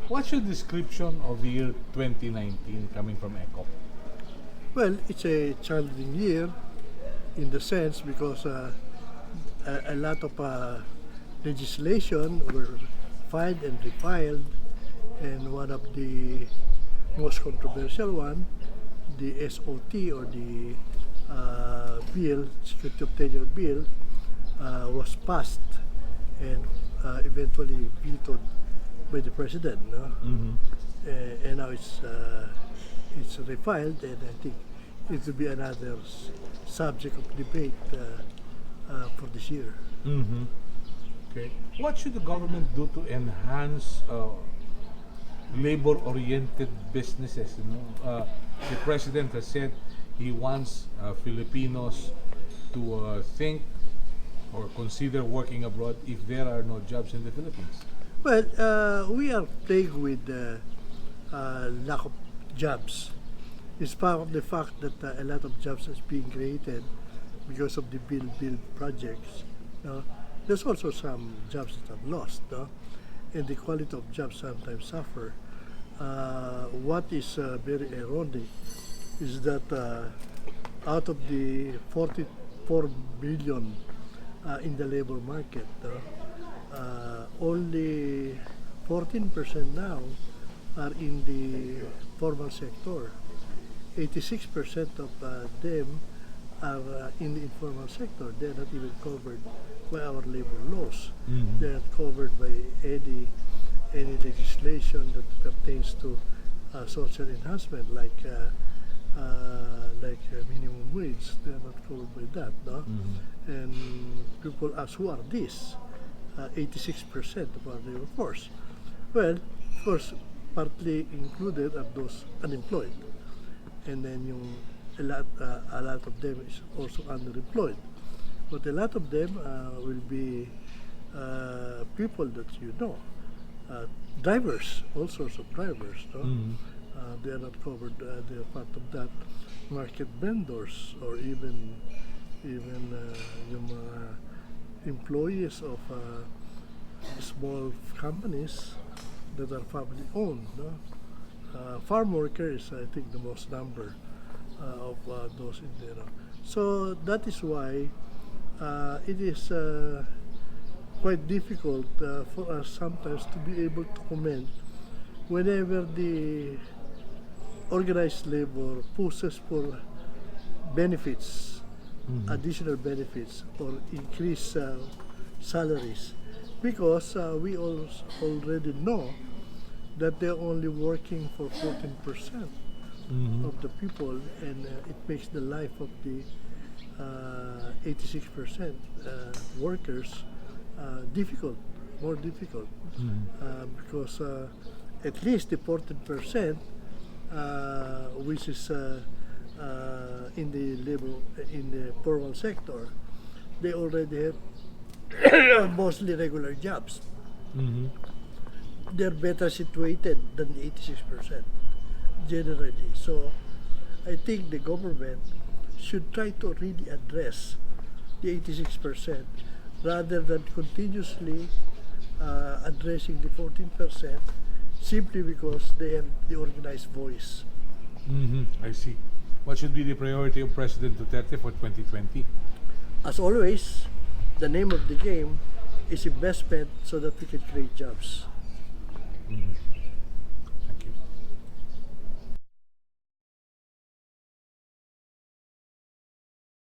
What's your description of the year 2019 coming from ECO? Well, it's a challenging year in the sense because a lot of legislation were filed and refiled, and one of the most controversial one, the SOT or the bill, Security of Tenure bill, was passed and eventually vetoed by the president. No? And now it's refiled, and I think it will be another subject of debate for this year. Okay. What should the government do to enhance labor-oriented businesses? The president has said he wants Filipinos to think or consider working abroad if there are no jobs in the Philippines. Well, we are plagued with lack of jobs. It's part of the fact that a lot of jobs is being created because of the build projects. There's also some jobs that are lost, and the quality of jobs sometimes suffer. What is very ironic is that out of the 44 billion in the labor market, only 14% now are in the formal sector. 86% of them are in the informal sector. They're not even covered by our labor laws. They're not covered by any legislation that pertains to social enhancement like minimum wage. They're not covered by that. No? And people ask, who are these? 86% of our labor force. Well, of course, partly included are those unemployed. And then a lot of them is also underemployed. But a lot of them will be people that you know, drivers, all sorts of drivers. No? They are not covered. They are part of that. Market vendors, or even yung employees of small companies that are family owned. No? Farm workers, I think, the most number of those in there. So that is why it is quite difficult for us sometimes to be able to comment whenever the organized labor pushes for benefits, additional benefits, or increased salaries, because we already know that they're only working for 14% of the people, and it makes the life of the 86% workers more difficult, because at least the 14%, which is in the formal sector, they already have mostly regular jobs. They're better situated than the 86% generally. So I think the government should try to really address the 86% rather than continuously addressing the 14% simply because they have the organized voice. I see. What should be the priority of President Duterte for 2020? As always, the name of the game is investment so that we can create jobs.